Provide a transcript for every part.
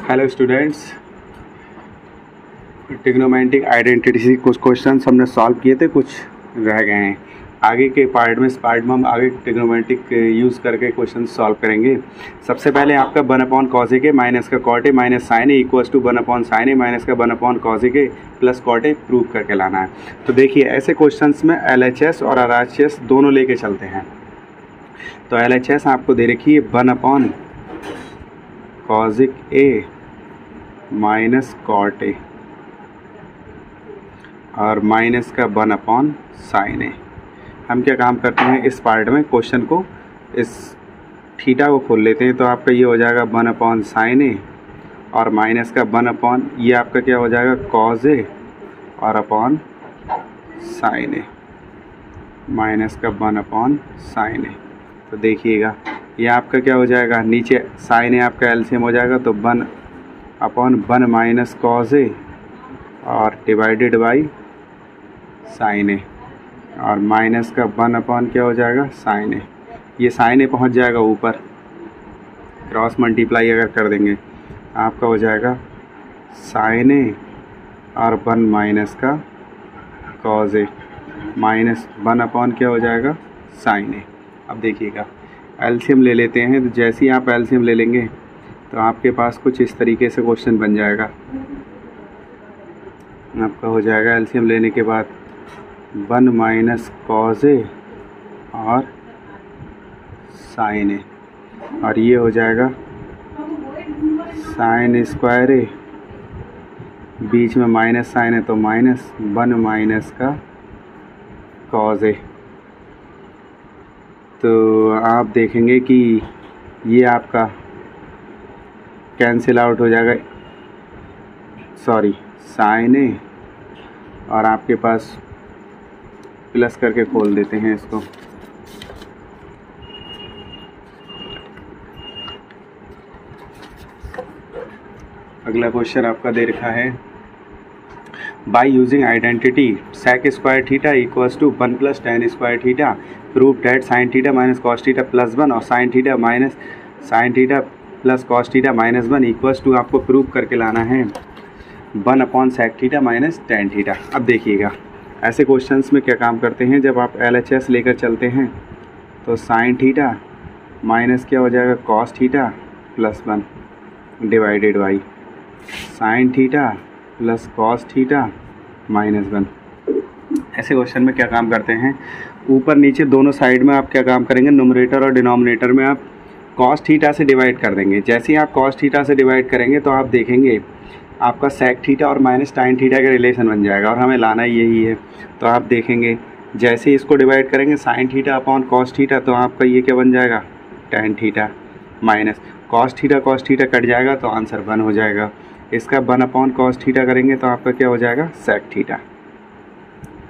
Hello students, trigonometric identity से कुछ question हमने सॉल्व किए थे, कुछ रह गए हैं। आगे के पार्ट में हम आगे ट्रिग्नोमेट्रिक यूज़ करके क्वेश्चन सॉल्व करेंगे। सबसे पहले आपका 1 कॉस ए माइनस का cot A minus sine A equals to 1 sine A minus का 1 cos A plus cot A prove करके लाना है। तो देखिए, ऐसे क्वेश्चंस में LHS और RHS दोनों लेके चलते हैं। तो LHS आपको दे रखी है 1 cos A minus cot A और माइनस का 1 साइन ए। हम क्या काम करते हैं, इस पार्ट में क्वेश्चन को इस थीटा को खोल लेते हैं। तो आपका ये हो जाएगा 1 साइन ए और माइनस का 1 ये आपका क्या हो जाएगा कॉस ए और अपॉन साइन ए माइनस का 1 साइन ए। तो देखिएगा, ये आपका क्या हो जाएगा, नीचे साइन ए आपका एलसीएम हो जाएगा तो 1/1 माइनस कॉस ए और डिवाइडेड बाई साइन ए और माइनस का 1 क्या हो जाएगा साइन ए। ये साइन ए पहुंच जाएगा ऊपर, क्रॉस मल्टीप्लाई अगर कर देंगे आपका हो जाएगा साइन ए और 1 माइनस का कॉस ए माइनस 1 क्या हो जाएगा साइन ए। अब देखिएगा, एलसीएम ले लेते हैं। तो जैसे ही आप एलसीएम ले लेंगे तो आपके पास कुछ इस तरीके से क्वेश्चन बन जाएगा। आपका हो जाएगा एलसीएम लेने के बाद 1 माइनस कॉस ए और साइन ए और ये हो जाएगा साइन स्क्वायर ए, बीच में माइनस साइन है तो माइनस 1 माइनस का कॉस ए। तो आप देखेंगे कि ये आपका कैंसिल आउट हो जाएगा, सॉरी साइन ए और आपके पास प्लस करके खोल देते हैं इसको। अगला क्वेश्चन आपका दे रखा है, by using identity sec square theta equals to 1 plus tan square theta prove that sine theta minus cos theta plus 1 और sine theta minus sine theta plus cos theta minus 1 equals to आपको prove करके लाना है 1/sec theta minus tan theta. अब देखिएगा, ऐसे questions में क्या काम करते हैं, जब आप LHS लेकर चलते हैं तो साइन थीटा माइनस क्या हो जाएगा cos theta plus 1 divided by sine theta plus cos theta minus 1। ऐसे क्वेश्चन में क्या काम करते हैं, ऊपर नीचे दोनों साइड में आप क्या काम करेंगे, न्यूमरेटर और डिनोमिनेटर में आप कॉस थीटा से डिवाइड कर देंगे। जैसे ही आप कॉस थीटा से डिवाइड करेंगे तो आप देखेंगे आपका सेक थीटा और माइनस टाइन थीटा का रिलेशन बन जाएगा और हमें लाना यही है। तो आप देखेंगे जैसे ही इसको डिवाइड करेंगे sign theta upon cos theta तो आपका ये क्या बन जाएगा tan theta minus cos theta cut जाएगा तो आंसर 1 हो जाएगा। इसका 1/cos थीटा करेंगे तो आपका क्या हो जाएगा सेक थीटा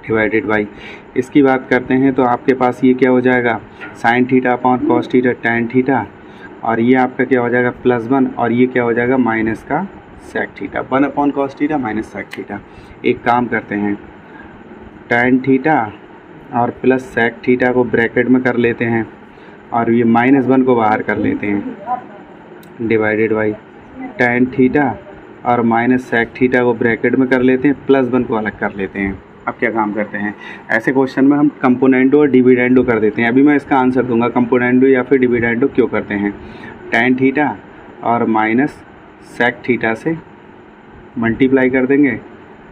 डिवाइडेड बाई, इसकी बात करते हैं तो आपके पास ये क्या हो जाएगा sine theta upon cos theta tan theta और ये आपका क्या हो जाएगा प्लस 1 और ये क्या हो जाएगा माइनस का sec theta 1/cos theta minus sec theta. एक काम करते हैं, टैन थीटा और प्लस सेक थीटा को ब्रैकेट में कर लेते हैं और ये -1 को बाहर कर लेते हैं डिवाइडेड बाई टैन थीटा और माइनस सेक थीटा को ब्रैकेट में कर लेते हैं, प्लस 1 को अलग कर लेते हैं। अब क्या काम करते हैं, ऐसे क्वेश्चन में हम कंपोनेंडो और डिविडेंडो कर देते हैं। अभी मैं इसका आंसर दूंगा, कंपोनेंडो या फिर डिविडेंडो क्यों करते हैं। टैन थीटा और माइनस सेक थीटा से मल्टीप्लाई कर देंगे,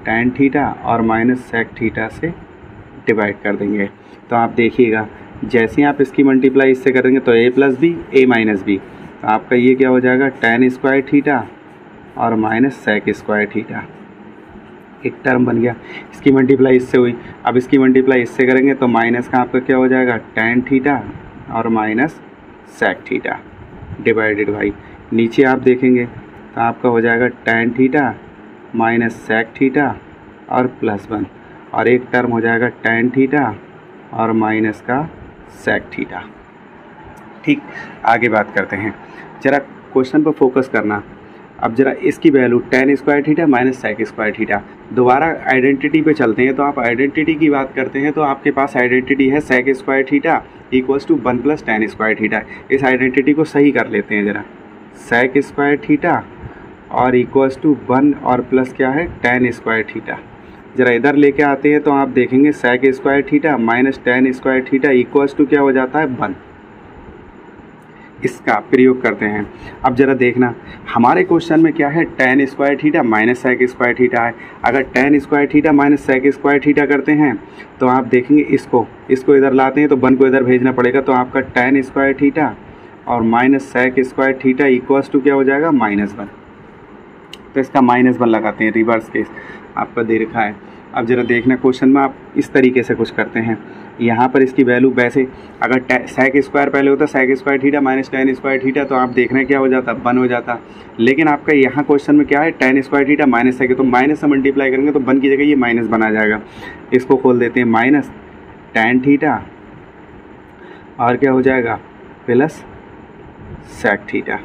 टैन थीटा और माइनस सेक थीटा से डिवाइड कर देंगे। तो आप देखिएगा, जैसे ही आप इसकी मल्टीप्लाई इससे करेंगे तो a plus B a minus B, तो आपका ये क्या हो जाएगा टैन स्क्वायर थीटा और माइनस सेक स्क्वायर थीटा, एक टर्म बन गया। इसकी मल्टीप्लाई इससे हुई, अब इसकी मल्टीप्लाई इससे करेंगे तो माइनस का आपका क्या हो जाएगा टैन थीटा और minus sec theta divided by, नीचे आप देखेंगे तो आपका हो जाएगा tan theta minus sec theta और प्लस 1 और एक टर्म हो जाएगा टैन थीटा और माइनस का सेक थीटा। ठीक, आगे बात करते हैं, ज़रा क्वेश्चन पर फोकस करना। अब जरा इसकी value tan square theta minus sec square theta, दोबारा आइडेंटिटी पे चलते हैं। तो आप आइडेंटिटी की बात करते हैं तो आपके पास आइडेंटिटी है sec square theta equals to 1 plus tan square theta. इस आइडेंटिटी को सही कर लेते हैं ज़रा, सेक स्क्वायर थीटा और इक्वल्स टू 1 और प्लस क्या है tan स्क्वायर थीटा। ज़रा इधर लेके आते हैं तो आप देखेंगे sec square theta minus tan square theta equals to क्या हो जाता है 1। इसका प्रयोग करते हैं। अब ज़रा देखना हमारे क्वेश्चन में क्या है tan square theta minus sec square theta है। अगर tan square theta minus sec square theta करते हैं तो आप देखेंगे इसको इधर लाते हैं तो 1 को इधर भेजना पड़ेगा, तो आपका tan स्क्वायर थीटा और minus sec square theta equals to क्या हो जाएगा -1। तो इसका -1 लगाते हैं, रिवर्स केस आपका दे रखा है। अब ज़रा देखना क्वेश्चन में आप इस तरीके से कुछ करते हैं, यहाँ पर इसकी वैल्यू वैसे अगर sec स्क्वायर पहले होता sec square theta minus tan square theta तो आप देख रहे हैं क्या हो जाता 1 हो जाता। लेकिन आपका यहाँ क्वेश्चन में क्या है tan square theta minus sec, तो माइनस से मल्टीप्लाई करेंगे तो 1 की जगह ये -1 आ जाएगा। इसको खोल देते हैं माइनस tan थीटा और क्या हो जाएगा plus sec theta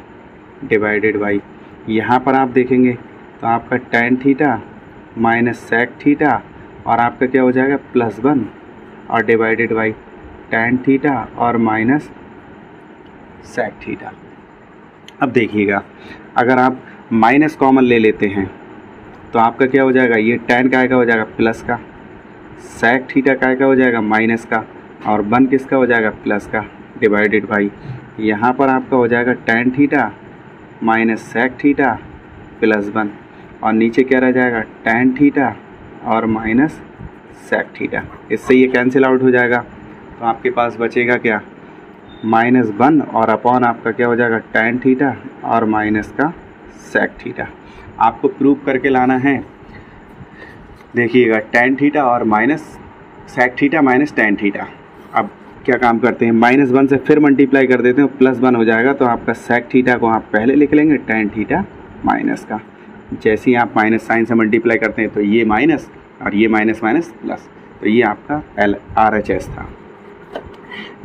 divided by, यहाँ पर आप देखेंगे तो आपका tan theta minus sec theta और आपका क्या हो जाएगा +1 और डिवाइडेड बाई tan थीटा और माइनस sec थीटा। अब देखिएगा अगर आप माइनस कॉमन ले लेते हैं तो आपका क्या हो जाएगा, ये tan का हो जाएगा प्लस का, sec थीटा का हो जाएगा माइनस का और 1 किसका हो जाएगा प्लस का डिवाइडेड बाई, यहाँ पर आपका हो जाएगा tan theta minus sec theta +1 और नीचे क्या रह जाएगा tan थीटा और माइनस sec थीटा। इससे ये कैंसिल आउट हो जाएगा तो आपके पास बचेगा क्या -1 और अपॉन आपका क्या हो जाएगा tan थीटा और माइनस का sec थीटा। आपको प्रूव करके लाना है। देखिएगा tan थीटा और minus sec theta minus tan theta. अब क्या काम करते हैं, -1 से फिर मल्टीप्लाई कर देते हैं, +1 हो जाएगा तो आपका sec थीटा को आप पहले लिख लेंगे tan थीटा माइनस का। जैसे ही आप माइनस साइन से मल्टीप्लाई करते हैं तो ये माइनस और ये माइनस प्लस, तो ये आपका RHS था।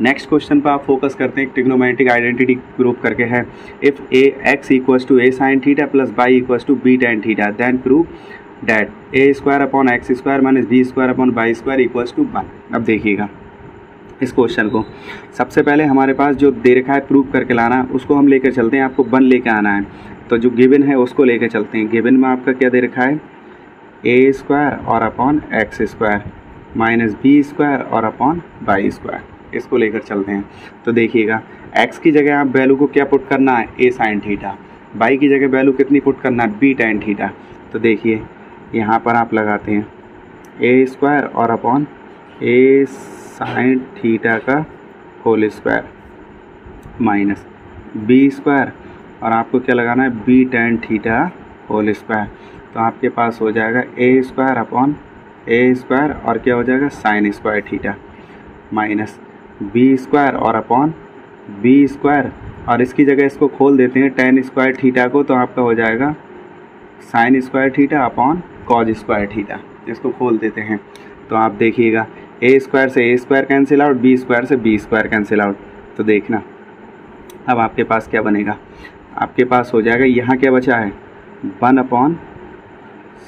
नेक्स्ट क्वेश्चन पर आप फोकस करते हैं, ट्रिग्नोमेट्रिक आइडेंटिटी प्रूव करके है। If x equals to a sin theta plus y equals to b tan theta then prove that a square upon x square minus b square upon y square equals to 1। अब देखिएगा इस question को, सबसे पहले हमारे पास जो दे रखा है प्रूव करके लाना उसको हम लेकर चलते हैं। आपको 1 लेके आना है तो जो गिवन है उसको लेकर चलते हैं। गिवन में आपका क्या दे रखा है a स्क्वायर और upon x square minus b square और अपॉन y स्क्वायर, इसको लेकर चलते हैं। तो देखिएगा x की जगह आप वैल्यू को क्या पुट करना है a sin थीटा, y की जगह वैल्यू कितनी पुट करना है b tan थीटा। तो देखिए यहाँ पर आप लगाते हैं a स्क्वायर और अपॉन a sin थीटा का whole square minus b square और आपको क्या लगाना है b tan theta whole square. तो आपके पास हो जाएगा a square upon a square और क्या हो जाएगा sin square theta minus b square और अपॉन b स्क्वायर और इसकी जगह इसको खोल देते हैं tan स्क्वायर थीटा को, तो आपका हो जाएगा sin square theta upon cos square theta. इसको खोल देते हैं तो आप देखिएगा a स्क्वायर से a square cancel out, b square से b स्क्वायर कैंसिल आउट। तो देखना अब आपके पास क्या बनेगा, आपके पास हो जाएगा यहाँ क्या बचा है 1 अपॉन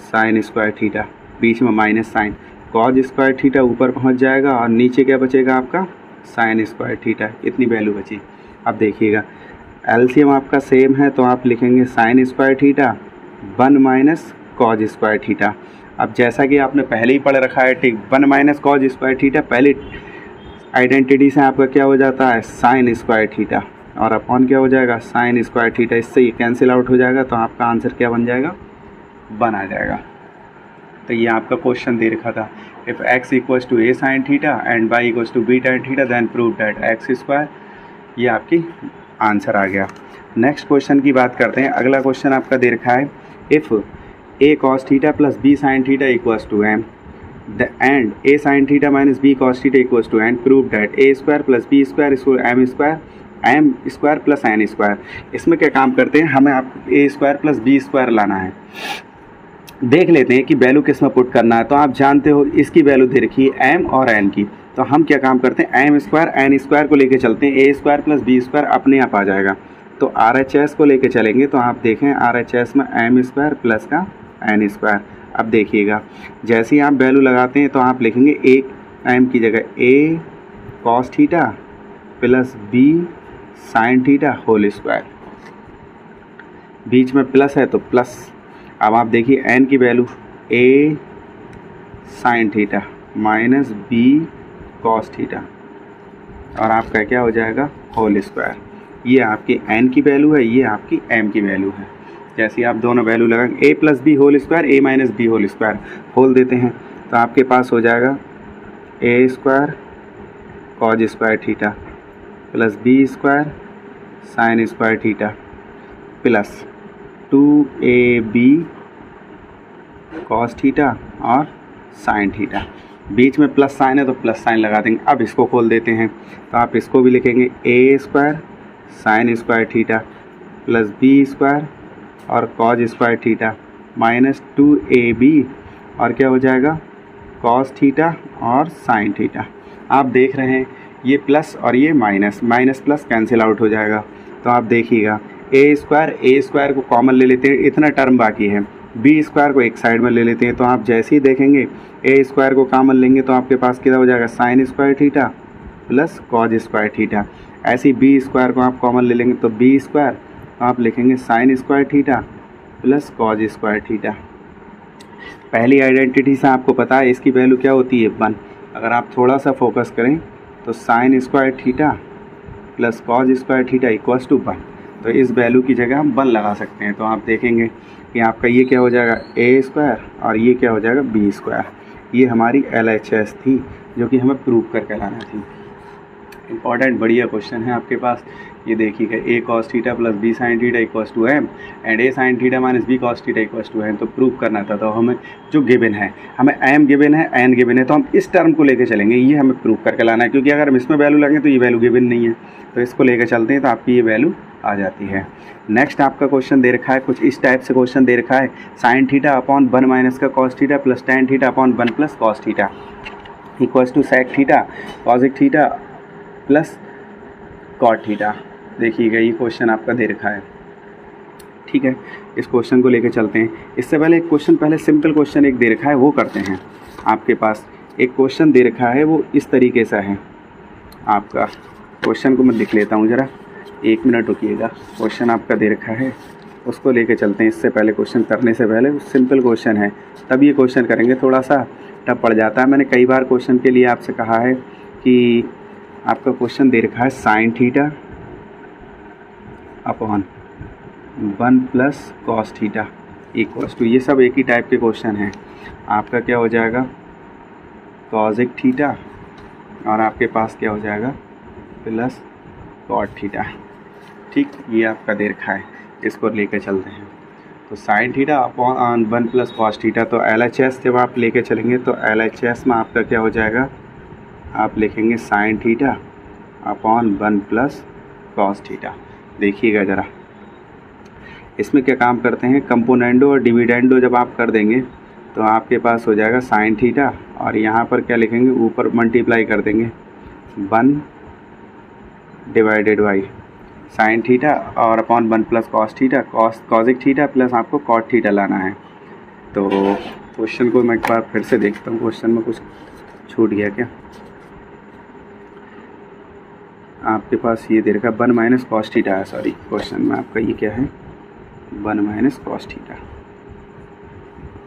साइन स्क्वायर थीटा, बीच में minus sine, cos square theta ऊपर पहुँच जाएगा और नीचे क्या बचेगा आपका साइन स्क्वायर थीटा, इतनी वैल्यू बची। अब देखिएगा एलसीएम आपका सेम है तो आप लिखेंगे sign square theta 1 minus cos square theta. अब जैसा कि आपने पहले ही पढ़ रखा है ठीक 1 माइनस कॉज स्क्वायर थीटा पहले आइडेंटिटी से आपका क्या हो जाता है साइन स्क्वायर थीटा और अपॉन क्या हो जाएगा साइन स्क्वायर थीटा, इससे ये कैंसिल आउट हो जाएगा तो आपका आंसर क्या बन जाएगा 1 आ जाएगा। तो ये आपका क्वेश्चन दे रखा था if x equals to a sin theta and y equals to b tan theta then prove that x square, ये आपकी आंसर आ गया। नेक्स्ट क्वेश्चन की बात करते हैं। अगला क्वेश्चन आपका दे रखा है if a cos theta plus b sin theta equals to m and a sin theta minus b cos theta equals to n prove that a square plus b square equal m square plus n square. इसमें क्या काम करते हैं, हमें आप a square plus b square लाना है। देख लेते हैं कि वैल्यू किस में पुट करना है। तो आप जानते हो इसकी वैल्यू दे रखी है m और n की, तो हम क्या काम करते हैं m स्क्वायर n स्क्वायर को लेके चलते हैं, a square plus b square अपने आप आ जाएगा। तो RHS को लेके चलेंगे तो आप देखें RHS में m स्क्वायर प्लस का n स्क्वायर। अब देखिएगा जैसे ही आप वैल्यू लगाते हैं तो आप लिखेंगे एक m की जगह a cos theta plus b sin theta whole square. बीच में प्लस है तो प्लस। अब आप देखिए एन की value A sine theta minus B cos theta और आपका क्या हो जाएगा होल स्क्वायर। ये आपकी एन की वैल्यू है, ये आपकी एम की वैल्यू है। जैसे आप दोनों वैल्यू लगाएंगे a plus b whole square a minus b whole square whole देते हैं तो आपके पास हो जाएगा a square cos square theta plus b square sine square theta plus 2ab cos theta और साइन थीटा। बीच में प्लस साइन है तो प्लस साइन लगा देंगे। अब इसको खोल देते हैं तो आप इसको भी लिखेंगे a square sine square theta plus b square और cos square theta minus 2ab और क्या हो जाएगा कॉस थीटा और साइन थीटा। आप देख रहे हैं ये प्लस और ये minus, minus plus cancel out हो जाएगा। तो आप देखिएगा ए स्क्वायर को कॉमन ले लेते हैं, इतना टर्म बाकी है। बी स्क्वायर को एक साइड में ले लेते हैं तो आप जैसे ही देखेंगे ए स्क्वायर को कॉमन लेंगे तो आपके पास क्या हो जाएगा sign square theta plus cos square theta. ऐसे ही बी स्क्वायर को आप कॉमन ले लेंगे तो बी स्क्वायर आप लिखेंगे sign square theta plus cos square theta. पहली आइडेंटिटी से आपको पता है इसकी वैल्यू क्या होती है 1। अगर आप थोड़ा सा फोकस करें तो sine square theta plus cos square theta equals to 1। तो इस वैल्यू की जगह हम 1 लगा सकते हैं। तो आप देखेंगे कि आपका ये क्या हो जाएगा ए स्क्वायर और ये क्या हो जाएगा बी स्क्वायर। ये हमारी LHS थी जो कि हमें प्रूव करके लाना थी। इंपॉर्टेंट बढ़िया क्वेश्चन है आपके पास। ये देखिएगा a cos theta plus b sine theta equals to m and a sine theta minus B cos theta equals to m. तो प्रूव करना था। तो हमें जो गिवन है, हमें एम गिवन है एन गिवन है, तो हम इस टर्म को लेकर चलेंगे। ये हमें प्रूव करके लाना है क्योंकि अगर हम इसमें वैल्यू लगें तो ये वैल्यू गिवन नहीं है। तो इसको लेकर चलते हैं तो आपकी ये वैल्यू आ जाती है। नेक्स्ट आपका क्वेश्चन दे रखा है, कुछ इस टाइप से क्वेश्चन दे रखा है साइन थीटा अपॉन 1 माइनस का cos theta plus tan theta upon 1 plus cos theta equals to sec theta cosec theta plus cot theta. देखिएगा ये क्वेश्चन आपका दे रखा है, ठीक है। इस क्वेश्चन को लेकर चलते हैं। इससे पहले एक क्वेश्चन, पहले सिंपल क्वेश्चन एक दे रखा है वो करते हैं। आपके पास एक क्वेश्चन दे रखा है वो इस तरीके से है। आपका क्वेश्चन को मैं लिख लेता हूँ, ज़रा 1 मिनट रुकिएगा। क्वेश्चन आपका दे रखा है उसको लेके चलते हैं। इससे पहले क्वेश्चन करने से पहले सिंपल क्वेश्चन है तब ये क्वेश्चन करेंगे, थोड़ा सा टफ पड़ जाता है। मैंने कई बार क्वेश्चन के लिए आपसे कहा है कि आपका क्वेश्चन दे रखा है sine theta upon 1 plus cos theta equals to, ये सब एक ही टाइप के क्वेश्चन हैं। आपका क्या हो जाएगा कॉसिक थीटा और आपके पास क्या हो जाएगा प्लस कॉट थीटा, ठीक। ये आपका दे रखा है, इसको लेकर चलते हैं। तो sign theta upon 1 plus cos theta, तो LHS जब आप लेके चलेंगे तो LHS में आपका क्या हो जाएगा, आप लिखेंगे sign theta upon 1 plus cos theta. देखिएगा ज़रा इसमें क्या काम करते हैं, कंपोनेंडो और डिविडेंडो जब आप कर देंगे तो आपके पास हो जाएगा साइन थीटा और यहाँ पर क्या लिखेंगे, ऊपर मल्टीप्लाई कर देंगे 1 डिवाइडेड बाई साइन थीटा और upon 1 plus cos theta cosec theta plus आपको कॉट थीटा लाना है। तो क्वेश्चन को मैं एक बार फिर से देखता हूँ, क्वेश्चन में कुछ छूट गया क्या। आपके पास ये दे रखा 1 माइनस कॉस थीटा है, सॉरी क्वेश्चन में आपका ये क्या है 1 minus cos theta,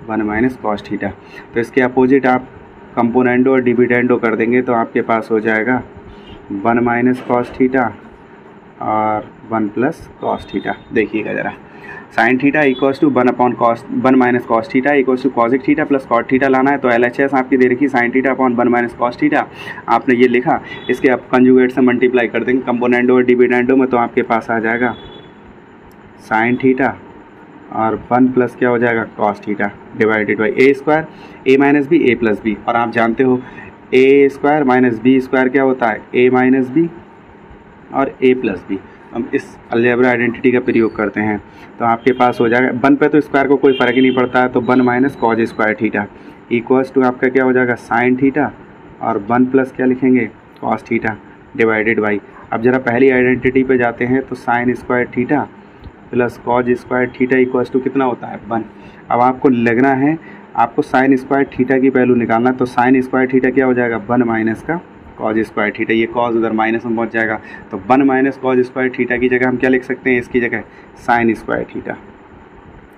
1 minus cos theta. तो इसके अपोजिट आप कंपोनेंडो और डिविडेंडो कर देंगे तो आपके पास हो जाएगा 1 माइनस कॉस थीटा और 1 प्लस कॉस थीटा। देखिएगा ज़रा sine theta equals to 1 minus cos theta equals to cosec theta plus cot theta लाना है। तो LHS आपकी दे रखी sine theta upon 1 minus cos theta, आपने ये लिखा, इसके आप कंजुगेट से मल्टीप्लाई कर देंगे कंपोनेंडो और डिविडेंडो में तो आपके पास आ जाएगा साइन थीटा और 1 प्लस क्या हो जाएगा cos theta divided by a square a minus b a plus b. और आप जानते हो a square minus b square क्या होता है ए माइनस बी और ए प्लस बी। हम इस अलजेब्रा आइडेंटिटी का प्रयोग करते हैं तो आपके पास हो जाएगा 1 पे तो स्क्वायर को कोई फ़र्क ही नहीं पड़ता है, तो 1 minus cos square theta equals to आपका क्या हो जाएगा साइन थीटा और 1 प्लस क्या लिखेंगे कॉस थीटा डिवाइडेड बाई। अब ज़रा पहली आइडेंटिटी पे जाते हैं तो sine square theta plus cos square theta equals to कितना होता है 1। अब आपको लगना है, आपको साइन स्क्वायर थीटा की वैल्यू निकालना, तो साइन स्क्वायर थीटा क्या हो जाएगा 1 माइनस का कॉज स्क्वायर थीटा, ये कॉज उधर माइनस में पहुंच जाएगा। तो 1 माइनस कॉज स्क्वायर थीटा की जगह हम क्या लिख सकते हैं, इसकी जगह साइन स्क्वायर थीटा।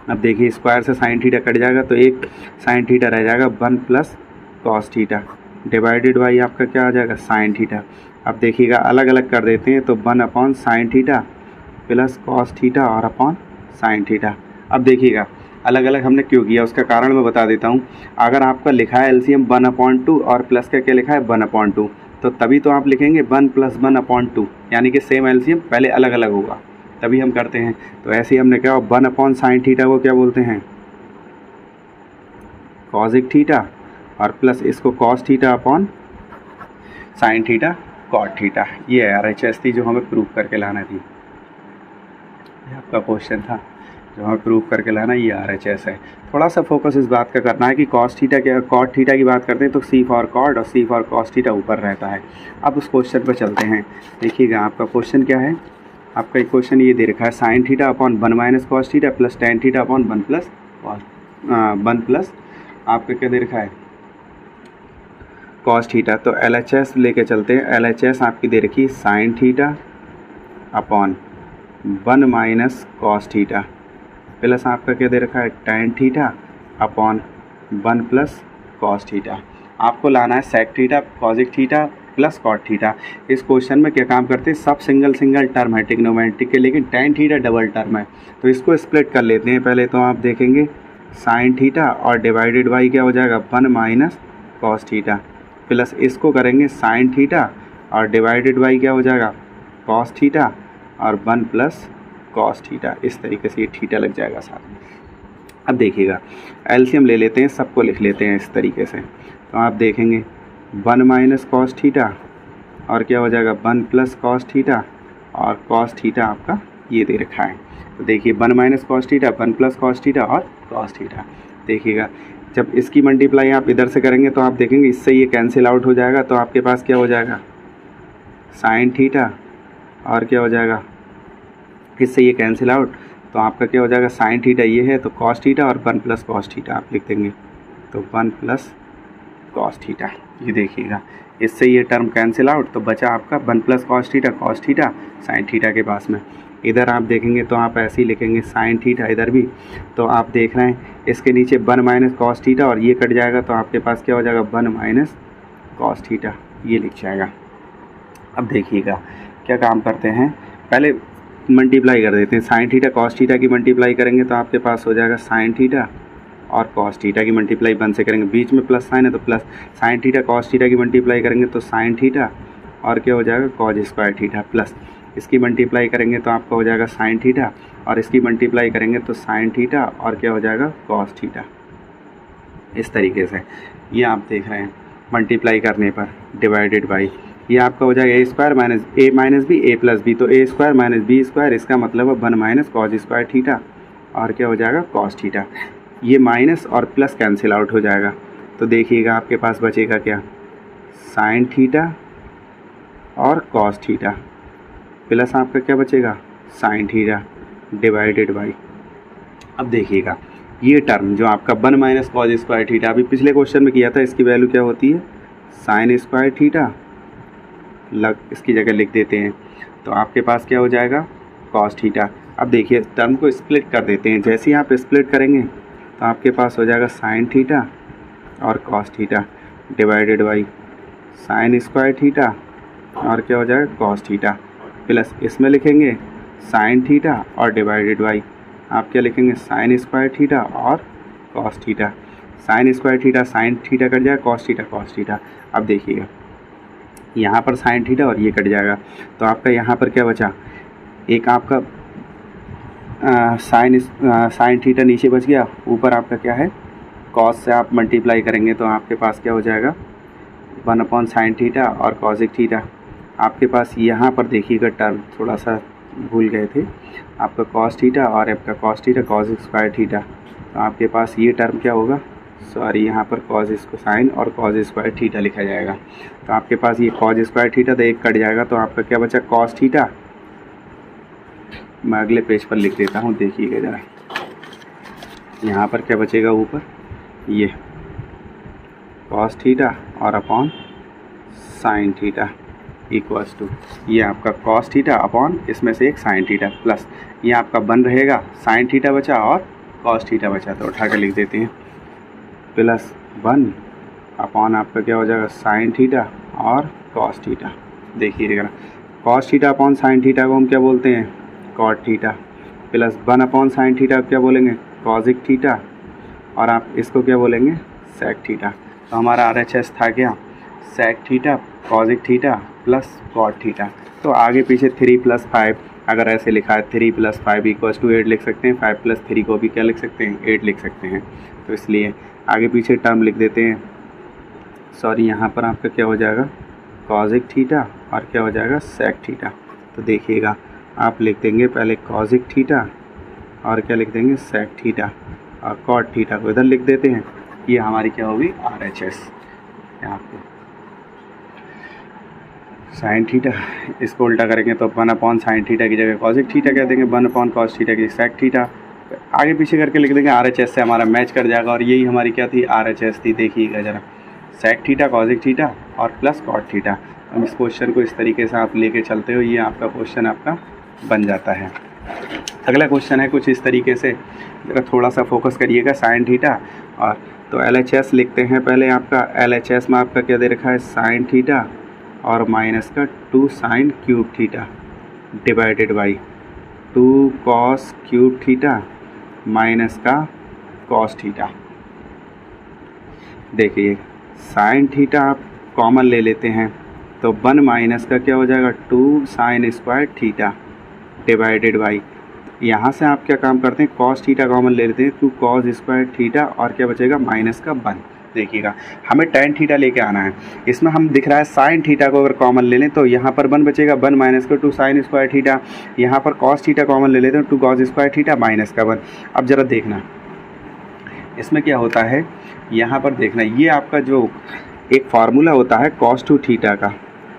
अब देखिए स्क्वायर से साइन थीटा कट जाएगा तो एक साइन थीटा रह जाएगा 1 plus cos theta divided by आपका क्या आ जाएगा साइन थीटा। अब देखिएगा अलग अलग कर देते हैं तो 1 upon sine theta plus cos theta और अपॉन साइन थीटा। अब देखिएगा अलग अलग हमने क्यों किया उसका कारण मैं बता देता हूँ। अगर आपका लिखा है एलसीएम 1/2 और प्लस का क्या लिखा है 1/2 तो तभी तो आप लिखेंगे 1 + 1/2 यानी कि सेम एलसीएम पहले अलग अलग होगा तभी हम करते हैं। तो ऐसे ही हमने क्या 1 अपॉन साइन थीटा को क्या बोलते हैं कॉजिक थीटा और प्लस इसको cos theta upon sine theta cot theta. ये RHS थी जो हमें प्रूव करके लाना थी। ये आपका क्वेश्चन था जो हमें प्रूव करके लाना, ये RHS है। थोड़ा सा फोकस इस बात का करना है कि कॉस थीटा क्या कॉट थीटा की बात करते हैं तो C फॉर कॉट और C फॉर कॉस थीटा ऊपर रहता है। अब उस क्वेश्चन पर चलते हैं। देखिएगा आपका क्वेश्चन क्या है, आपका एक क्वेश्चन ये दे रखा है sine theta upon 1 - cos theta plus tan theta upon 1 plus आपका क्या दे रखा है कॉस थीटा। तो LHS लेके चलते हैं। LHS आपकी दे रखी sine theta upon 1 - cos theta plus आपका क्या दे रखा है tan theta upon 1 plus cos theta. आपको लाना है sec theta cosec theta plus cot theta. इस क्वेश्चन में क्या काम करते हैं सब सिंगल टर्म है ट्रिग्नोमेट्रिक के, लेकिन टेन थीटा डबल टर्म है तो इसको स्प्लिट कर लेते हैं। पहले तो आप देखेंगे साइन थीटा और डिवाइडेड बाई क्या हो जाएगा 1 - कॉस थीटा प्लस इसको करेंगे साइन थीटा और डिवाइडेड बाई क्या हो जाएगा कॉस थीटा और 1 प्लस कॉस थीटा। इस तरीके से ये थीटा लग जाएगा साथ में। अब देखिएगा एलसीएम ले लेते हैं, सबको लिख लेते हैं इस तरीके से। तो आप देखेंगे 1 - कॉस थीटा और क्या हो जाएगा 1 प्लस कॉस थीटा और कॉस थीटा आपका ये दे रखा है। तो देखिए 1 - cos theta 1 plus cos theta और कॉस थीटा। देखिएगा जब इसकी मल्टीप्लाई आप इधर से करेंगे तो आप देखेंगे इससे ये कैंसिल आउट हो जाएगा तो आपके पास क्या हो जाएगा साइन थीटा और क्या हो जाएगा इससे ये कैंसिल आउट तो आपका क्या हो जाएगा साइन थीटा ये है तो कॉस थीटा और 1 प्लस कॉस थीटा आप लिख देंगे तो 1 प्लस कॉस थीटा। ये देखिएगा इससे ये टर्म कैंसिल आउट तो बचा आपका 1 plus cos theta sine theta के पास में। इधर आप देखेंगे तो आप ऐसे ही लिखेंगे साइन थीटा इधर भी तो आप देख रहे हैं इसके नीचे 1 - कॉस थीटा और ये कट जाएगा तो आपके पास क्या हो जाएगा 1 - कॉस थीटा ये लिख जाएगा। अब देखिएगा क्या काम करते हैं, पहले मल्टीप्लाई कर देते हैं। साइन थीटा कॉस थीटा की मल्टीप्लाई करेंगे तो आपके पास हो जाएगा साइन थीटा और कॉस थीटा की मल्टीप्लाई 1 से करेंगे, बीच में प्लस साइन है तो plus sine theta cos theta की मल्टीप्लाई करेंगे तो साइन थीटा और क्या हो जाएगा कॉज स्क्वायर थीटा प्लस इसकी मल्टीप्लाई करेंगे तो आपका हो जाएगा साइन थीटा और इसकी मल्टीप्लाई करेंगे तो साइन थीटा और क्या हो जाएगा कॉस थीटा। इस तरीके से ये आप देख रहे हैं मल्टीप्लाई करने पर डिवाइडेड बाई ये आपका हो जाएगा A² - A - B A + B तो A² - B², इसका मतलब है 1 - कॉज स्क्वायर थीटा और क्या हो जाएगा कॉस थीटा। ये माइनस और प्लस कैंसिल आउट हो जाएगा तो देखिएगा आपके पास बचेगा क्या साइन थीटा और कॉस थीटा प्लस आपका क्या बचेगा साइन थीटा डिवाइडेड बाई। अब देखिएगा ये टर्म जो आपका 1 - कॉज स्क्वायर थीटा अभी पिछले क्वेश्चन में किया था इसकी वैल्यू क्या होती है साइन स्क्वायर थीटा इसकी जगह लिख देते हैं तो आपके पास क्या हो जाएगा कॉस थीटा। अब देखिए टर्म को स्प्लिट कर देते हैं, जैसे ही आप स्प्लिट करेंगे तो आपके पास हो जाएगा साइन थीटा और cos theta divided by sine square theta और क्या हो जाएगा कॉस थीटा प्लस इसमें लिखेंगे साइन थीटा और डिवाइडेड बाई आप क्या लिखेंगे साइन स्क्वायर थीटा और cos theta. Sign square theta sine theta cut जाएगा कॉस थीटा। अब देखिएगा यहाँ पर साइन थीटा और ये कट जाएगा तो आपका यहाँ पर क्या बचा एक आपका साइन थीटा नीचे बच गया, ऊपर आपका क्या है कॉस से आप मल्टीप्लाई करेंगे तो आपके पास क्या हो जाएगा 1 साइन थीटा और कॉजिक थीटा। आपके पास यहाँ पर देखिएगा टर्म थोड़ा सा भूल गए थे, आपका कॉस थीटा और आपका cos theta kojic square theta तो आपके पास ये टर्म क्या होगा सॉरी यहाँ पर कॉज इसको साइन और कॉज स्क्वायर थीटा लिखा जाएगा तो आपके पास ये कॉज स्क्वायर थीटा तो एक कट जाएगा तो आपका क्या बचा कॉस थीटा। मैं अगले पेज पर लिख देता हूँ, देखिएगा ज़रा यहाँ पर क्या बचेगा ऊपर ये कॉस थीटा और upon sine theta equals to ये आपका कॉस थीटा अपॉन इसमें से एक साइन थीटा प्लस ये आपका 1 रहेगा साइन थीटा बचा और कॉस थीटा बचा, तो उठा कर लिख देते हैं प्लस 1 अपॉन आपका क्या हो जाएगा साइन थीटा और कॉस थीटा। देखिएगा cos theta upon sine theta को हम क्या बोलते हैं cot theta, plus 1 upon sine theta क्या बोलेंगे कॉजिक थीटा, और आप इसको क्या बोलेंगे सेक थीटा। तो हमारा RHS था क्या sec theta cosec theta plus cot theta. तो आगे पीछे 3 + 5 अगर ऐसे लिखा है 3 + 5 = 8 लिख सकते हैं, 5 + 3 को भी क्या लिख सकते हैं 8 लिख सकते हैं। तो इसलिए आगे पीछे टर्म लिख देते हैं, सॉरी यहाँ पर आपका क्या हो जाएगा कॉजिक थीटा और क्या हो जाएगा सेक थीटा। तो देखिएगा आप लिख देंगे पहले कॉजिक थीटा और क्या लिख देंगे सेक थीटा और कॉट थीटा को इधर लिख देते हैं। ये हमारी क्या होगी RHS। यहाँ पे साइन थीटा इसको उल्टा करेंगे तो 1 अपॉन साइन थीटा की जगह कॉजिक थीटा कह देंगे, 1 अपॉन कॉस थीटा की सेक थीटा, आगे पीछे करके लिख देंगे RHS से हमारा मैच कर जाएगा। और यही हमारी क्या थी RHS थी। देखिएगा ज़रा सेक थीटा कॉजिक थीटा और प्लस कॉट थीटा। हम इस क्वेश्चन को इस तरीके से आप लेके चलते हो, ये आपका क्वेश्चन आपका बन जाता है। अगला क्वेश्चन है कुछ इस तरीके से, ज़रा थोड़ा सा फोकस करिएगा साइन थीटा और तो LHS लिखते हैं पहले। आपका LHS में आपका क्या दे रखा है साइन थीटा और माइनस का 2 sine cube theta divided by 2 cos cube theta minus का कॉस थीटा। देखिए साइन थीटा आप कॉमन ले लेते हैं तो 1 माइनस का क्या हो जाएगा 2 sign square theta divided by, यहाँ से आप क्या काम करते हैं कॉस थीटा कॉमन ले लेते हैं 2 कॉस स्क्वायर थीटा और क्या बचेगा माइनस का 1। देखिएगा हमें टेन थीटा लेके आना है, इसमें हम दिख रहा है साइन थीटा को अगर कॉमन ले लें तो यहाँ पर 1 बचेगा 1 माइनस का 2 साइन स्क्वायर थीटा, यहाँ पर कॉस थीटा कॉमन ले लेते हैं 2 कॉस स्क्वायर थीटा माइनस का 1। अब ज़रा देखना इसमें क्या होता है, यहाँ पर देखना ये आपका जो एक फार्मूला होता है कॉस टू थीटा का,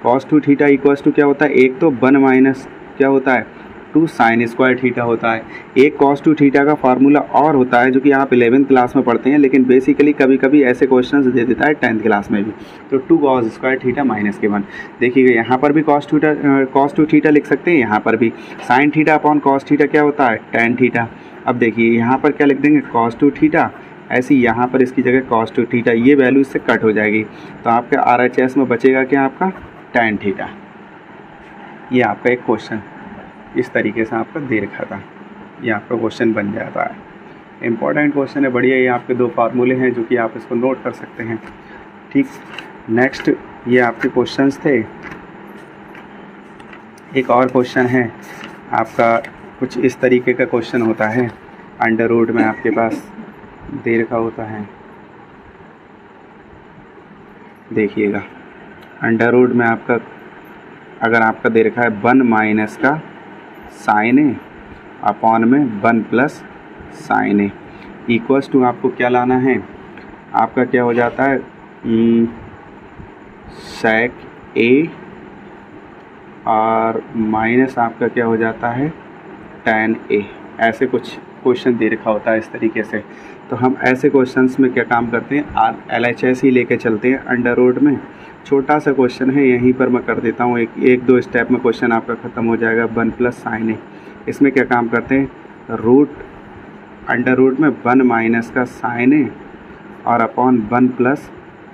cos two theta equals to क्या होता है एक तो 1 माइनस क्या होता है 2 साइन स्क्वायर थीटा होता है। एक कॉस टू थीटा का फार्मूला और होता है जो कि आप 11th क्लास में पढ़ते हैं, लेकिन बेसिकली कभी कभी ऐसे क्वेश्चंस दे देता है 10th क्लास में भी। तो 2 कॉस स्क्वायर थीटा माइनस के 1। देखिएगा यहाँ पर भी कॉस टू थीटा लिख सकते हैं, यहाँ पर भी sign theta upon cos theta क्या होता है टेन थीटा। अब देखिए यहाँ पर क्या लिख देंगे कॉस टू थीटा, ऐसे यहाँ पर इसकी जगह कॉस टू थीटा, ये वैल्यू इससे कट हो जाएगी तो आपका RHS में बचेगा क्या आपका टेन थीटा। ये आपका एक क्वेश्चन इस तरीके से आपका दे रखा था, ये आपका क्वेश्चन बन जाता है। इम्पॉर्टेंट क्वेश्चन है, बढ़िया। ये आपके 2 फार्मूले हैं जो कि आप इसको नोट कर सकते हैं। ठीक, नेक्स्ट ये आपके क्वेश्चंस थे। एक और क्वेश्चन है आपका कुछ इस तरीके का क्वेश्चन होता है, अंडर रूट में आपके पास दे रखा होता है। देखिएगा अंडर रूट में आपका अगर आपका दे रखा है 1 माइनस का साइन ए अपॉन में 1 plus sine A equals to आपको क्या लाना है, आपका क्या हो जाता है सेक ए और माइनस आपका क्या हो जाता है tan ए। ऐसे कुछ क्वेश्चन दे रखा होता है इस तरीके से। तो हम ऐसे क्वेश्चंस में क्या काम करते हैं LHS ही लेके चलते हैं अंडर रूट में। छोटा सा क्वेश्चन है, यहीं पर मैं कर देता हूँ, एक दो स्टेप में क्वेश्चन आपका ख़त्म हो जाएगा। 1 प्लस साइन ए, इसमें क्या काम करते हैं रूट अंडर रूट में 1 माइनस का साइन ए और upon 1 plus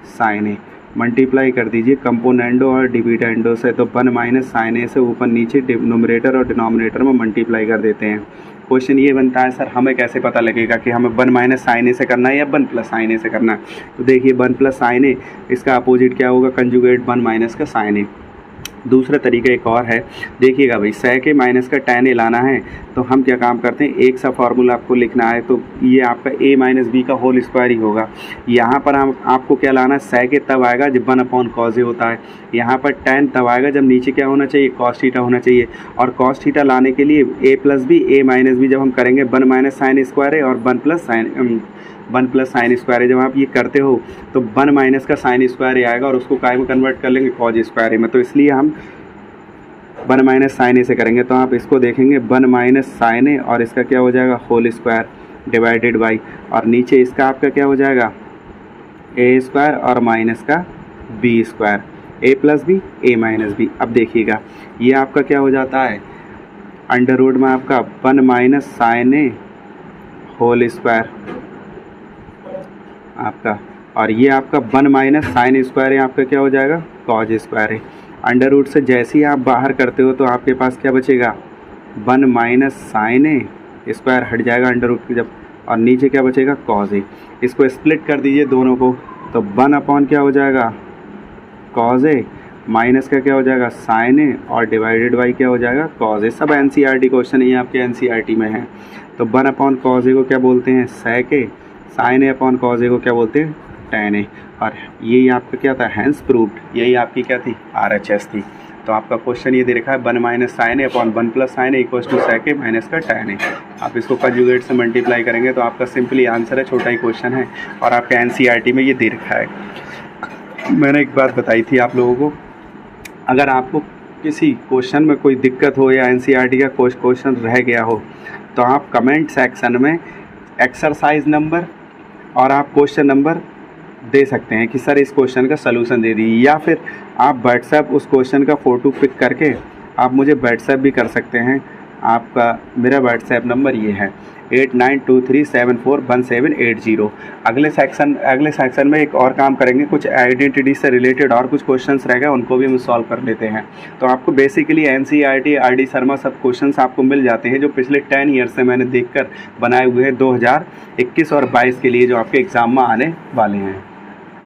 sine A multiply कर दीजिए कंपोनेंडो और डिविडेंडो से। तो 1 माइनस साइन ए से ऊपर नीचे नोमिनेटर और डिनोमिनेटर में मल्टीप्लाई कर देते हैं। क्वेश्चन ये बनता है सर हमें कैसे पता लगेगा कि हमें 1 माइनस साइन ए से करना है या 1 प्लस साइन ए से करना है। तो देखिए 1 प्लस साइन ए, इसका अपोजिट क्या होगा कंजुगेट 1 माइनस का साइन ए। दूसरा तरीका एक और है, देखिएगा भाई सेक ए माइनस का tan ए लाना है तो हम क्या काम करते हैं, एक सा फार्मूला आपको लिखना है तो ये आपका a माइनस बी का होल स्क्वायर ही होगा। यहाँ पर हम आपको क्या लाना है, सेक ए तब आएगा जब 1 अपॉन कॉस ए होता है, यहाँ पर tan तब आएगा जब नीचे क्या होना चाहिए कॉस थीटा होना चाहिए। और कॉस थीटा लाने के लिए a plus B a minus b जब हम करेंगे 1 माइनस साइन स्क्वायर ए और 1 प्लस साइन स्क्वायर है, जब आप ये करते हो तो 1 माइनस का साइन स्क्वायर ए आएगा और उसको काय में कन्वर्ट कर लेंगे कॉज स्क्वायर ए में। तो इसलिए हम 1 माइनस साइन ए से करेंगे तो आप इसको देखेंगे 1 माइनस साइन ए और इसका क्या हो जाएगा होल स्क्वायर डिवाइडेड बाई, और नीचे इसका आपका क्या हो जाएगा ए स्क्वायर और माइनस का बी स्क्वायर, ए प्लस बी ए माइनस बी। अब देखिएगा ये आपका क्या हो जाता है अंडर रूट में आपका 1 माइनस साइन ए होल स्क्वायर आपका, और ये आपका 1 माइनस साइन स्क्वायर है आपका क्या हो जाएगा, कॉज स्क्वायर है। अंडर रूट से जैसे ही आप बाहर करते हो तो आपके पास क्या बचेगा, 1 माइनस साइन ए स्क्वायर हट जाएगा अंडर रूट की जब, और नीचे क्या बचेगा, कॉज ए। इसको स्प्लिट कर दीजिए दोनों को, तो 1 अपॉन क्या हो जाएगा, कॉज ए, माइनस का क्या हो जाएगा, साइन ए, और डिवाइडेड बाई क्या हो जाएगा, कॉज ए। सब एनसीईआरटी क्वेश्चन ये आपके एनसीईआरटी में है। तो 1 अपॉन कॉज ए को क्या बोलते हैं, सेक ए, साइन ए अपॉन कॉज ए को क्या बोलते हैं, tan ए। और यही आपका क्या था, हैंस प्रूव्ड, यही आपकी क्या थी, RHS थी। तो आपका क्वेश्चन ये दे रखा है 1 minus sine a upon 1 plus sine A equals to sec a minus का tan ए। आप इसको कंजुगेट से मल्टीप्लाई करेंगे तो आपका सिंपली आंसर है, छोटा ही क्वेश्चन है और आपके एनसीईआरटी में ये दे रखा है। मैंने एक बात बताई थी आप लोगों को, अगर आपको किसी क्वेश्चन में कोई दिक्कत हो या एनसीईआरटी का कोई क्वेश्चन रह गया हो तो आप कमेंट सेक्शन में एक्सरसाइज नंबर और आप क्वेश्चन नंबर दे सकते हैं कि सर इस क्वेश्चन का सलूशन दे दीजिए, या फिर आप व्हाट्सएप उस क्वेश्चन का फ़ोटो पिक करके आप मुझे व्हाट्सएप भी कर सकते हैं। आपका मेरा व्हाट्सएप नंबर ये है 8923741780। अगले सेक्शन में एक और काम करेंगे, कुछ आइडेंटिटी से रिलेटेड और कुछ क्वेश्चंस रह गए उनको भी हम सॉल्व कर लेते हैं। तो आपको बेसिकली एनसीईआरटी RD शर्मा सब क्वेश्चंस आपको मिल जाते हैं जो पिछले 10 ईयर्स से मैंने देखकर बनाए हुए हैं 2021 और 22 के लिए जो आपके एग्ज़ाम में आने वाले हैं।